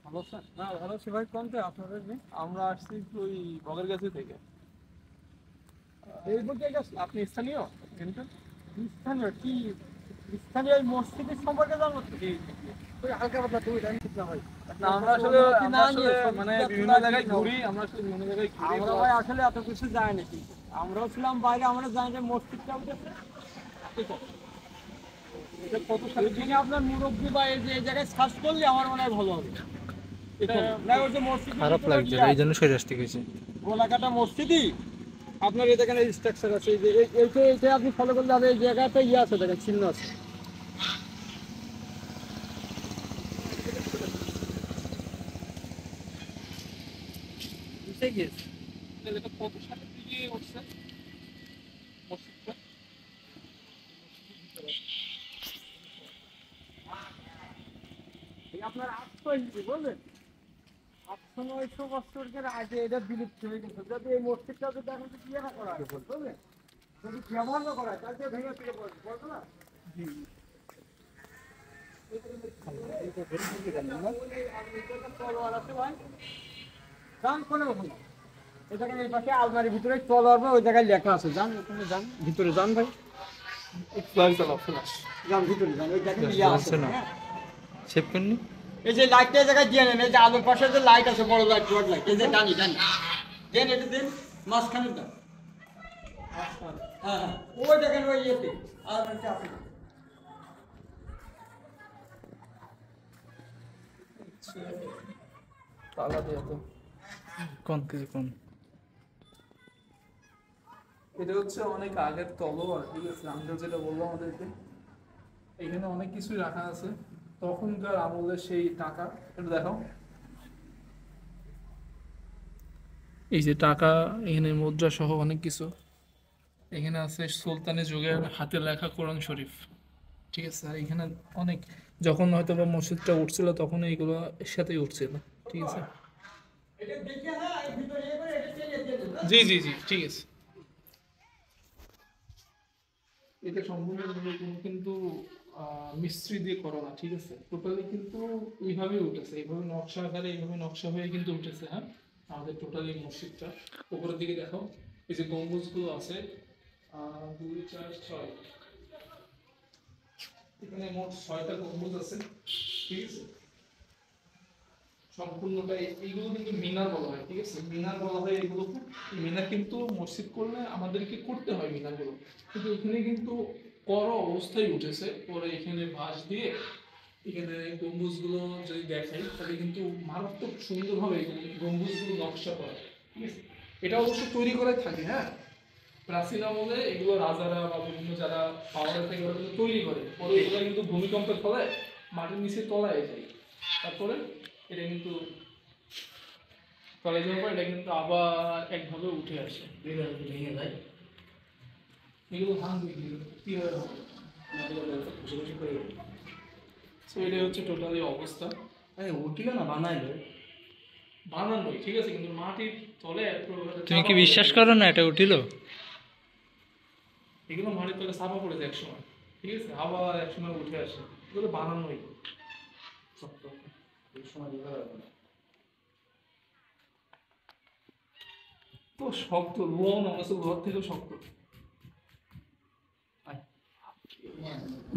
ভালো স্যার, না ভালো আছি ভাই। কোনটা আপনাদের আমরা আসছি ওই বগেরগাছি থেকে। এই বলতে আপনি স্থানীয়? কিন্তু স্থানীয় কি? স্থানীয় এই মসজিদের সম্পর্কে জানবো তো কি? ওই হালকা পাতলা তুমি জানি না ভাই। না আমরা আসলে মানে বিভিন্ন জায়গায় ঘুরি, আমরা আসলে বিভিন্ন জায়গায় ঘুরি। আমরা ভাই আসলে এত কিছু জানি না। আমরাও ছিলাম বাইরে, আমরা জানি যে মসজিদটা উঠেছে। ঠিক আছে, এটা কত সালে দিনে আপনার মুরব্বী বা এই যে এই জায়গায় সার্চ করলে আমার মনে হয় ভালো হবে। এটা না ওই যে মসজিদ খারাপ লাগছে এই জন্য সরে আসতে গেছি। গোলাকাটা মসজিদই আপনার এই দেখেন এই স্ট্রাকচার আছে, এই যে এইটা আপনি ফলো করলে হবে। এই জায়গাটা ইয়ে আছে, দেখেন চিহ্ন আছে। বুঝতে গিয়েছে এটা কত সালের দিকে উঠছে মসজিদটা? আপনার 800 ইঞ্চি বলবেন, 800-900 বছরের আগে এটা বিলুপ্ত হয়ে গেছে। যদি এই মসজিদটা যদি এখন ইয়ে না করা হয়, বুঝলেন, যদি ব্যবহার না করা হয় তাহলে ভেঙে ফিরে পড়বে, বলতো না? জি তলোয়ার আছে ভাই, যান কোনো ওখানে এই জায়গায় এই পাশে আলমারির ভিতরে তলোয়ার বা ওই জায়গায় লেখা আছে। যান ওখানে, যান ভিতরে, যান ভাই, যান ভিতরে, যান ওই জায়গায় ইয়ে আছে না সেভ করনি। এই যে লাইটটা এই জায়গায় দিয়ে নেন, এই যে আলোর পাশে যে লাইট আছে, বড় লাইট, রড লাইট, এই যে টানি টানি দেন, এটা দেন মাঝখানে দেন। হ্যাঁ হ্যাঁ, ওই দেখেন ওই ইয়েতে আর আছে। তালা দিয়ে তো কোন কিছু কোন এটা হচ্ছে অনেক আগের তলোয়ার। ঠিক আছে, আমরা যেটা বললাম আমাদেরকে এখানে অনেক কিছুই রাখা আছে তখনকার আমলের সেই টাকা। এটা দেখো, এই যে টাকা, এখানে মুদ্রা সহ অনেক কিছু। এখানে আছে সুলতানি যুগের হাতে লেখা কোরআন শরীফ। ঠিক আছে, আর এখানে অনেক, যখন হয়তো বা মসজিদটা উঠছিল তখন এইগুলো এর সাথেই উঠছিল। ঠিক আছে, জি জি জি ঠিক আছে। এটা সম্পূর্ণ কিন্তু মিস্ত্রি দিয়ে করা না। ঠিক আছে, টোটালি কিন্তু এইভাবেই উঠেছে, এইভাবে নকশা আকারে, এইভাবে নকশা হয়ে কিন্তু উঠেছে। হ্যাঁ, আমাদের টোটালি মসজিদটা উপরের দিকে দেখো, এই যে গম্বুজগুলো আছে 2 4 6, এখানে মোট 6টা গম্বুজ আছে। ঠিক আছে, সম্পূর্ণটা এইগুলো কিন্তু মিনার বলা হয়। ঠিক আছে, মিনার বলা হয় এগুলো। মিনার কিন্তু মসজিদ করলে আমাদেরকে করতে হয় মিনারগুলো, কিন্তু এখানে কিন্তু অবস্থায় উঠেছে। পরে এখানে বাঁশ দিয়ে এখানে গম্বুজগুলো যদি দেখাই তাহলে কিন্তু মারাত্মক সুন্দরভাবে গম্বুজগুলো নকশা করা। ঠিক আছে, এটা অবশ্য তৈরি করে থাকে। হ্যাঁ, প্রাচীন আমলে এগুলো রাজারা বা বিভিন্ন যারা পাওয়ারে থাকে ওরা কিন্তু তৈরি করে, পরে এগুলো কিন্তু ভূমিকম্পের ফলে মাটির নিচে তলায় যায়। তারপরে এটা কিন্তু তলায় যাওয়ার পর এটা কিন্তু আবার একভাবে উঠে আসে, ভেঙে যায়। এগুলো ভাঙবে কি হয়, এটাই হচ্ছে টোটালি অবস্থা। উঠিল না বানাইলো, বানানোই ঠিক আছে, কিন্তু মাটির তলে তুমি কি বিশ্বাস করো না এটা উঠিল? এগুলো মাটির তলে চাপা পড়েছে একসময়। ঠিক আছে, আবার একসময় উঠে আসে, এগুলো বানানোই শক্ত। এই সময় তো শক্ত, লোন অবশ্য ঘর থেকেও শক্ত।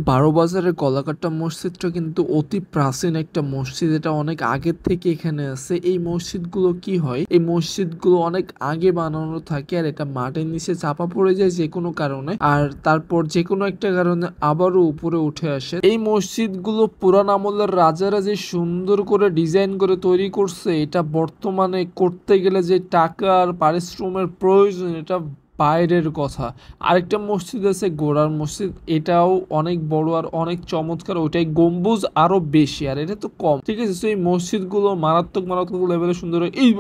বারোবাজারের গলাকাটা মসজিদটা কিন্তু অতি প্রাচীন একটা মসজিদ। এটা অনেক আগের থেকে এখানে আছে। এই মসজিদগুলো কি হয়, এই মসজিদগুলো অনেক আগে বানানো থাকে আর এটা মাটির নিচে চাপা পড়ে যায় যে কোনো কারণে, আর তারপর যে কোনো একটা কারণে আবারও উপরে উঠে আসে। এই মসজিদগুলো পুরান আমলের রাজারা যে সুন্দর করে ডিজাইন করে তৈরি করছে, এটা বর্তমানে করতে গেলে যে টাকার পারিশ্রমের প্রয়োজন এটা বাইরের কথা। আরেকটা মসজিদ আছে গোড়ার মসজিদ, এটাও অনেক বড় আর অনেক চমৎকার। ওইটাই গম্বুজ আরো বেশি আর এটা তো কম। ঠিক আছে, তো এই মসজিদগুলো মারাত্মক মারাত্মক লেভেলে সুন্দর হয়। এই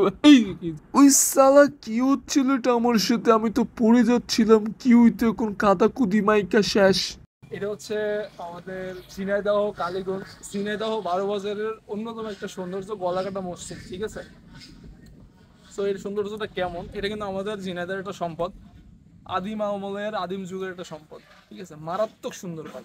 ওই সালা কি হচ্ছিল এটা আমার সাথে, আমি তো পড়ে যাচ্ছিলাম। কি হইতো এখন, কাদা কুদি মাইকা শেষ। এটা হচ্ছে আমাদের ঝিনাইদহ কালীগঞ্জ, ঝিনাইদহ 12 বাজারের অন্যতম একটা সৌন্দর্য গলাকাটা মসজিদ। ঠিক আছে, তো এর সৌন্দর্যটা কেমন, এটা কিন্তু আমাদের ঝিনাইদহের একটা সম্পদ, আদিম আমলের আদিম যুগের একটা সম্পদ। ঠিক আছে, মারাত্মক সুন্দর পাই।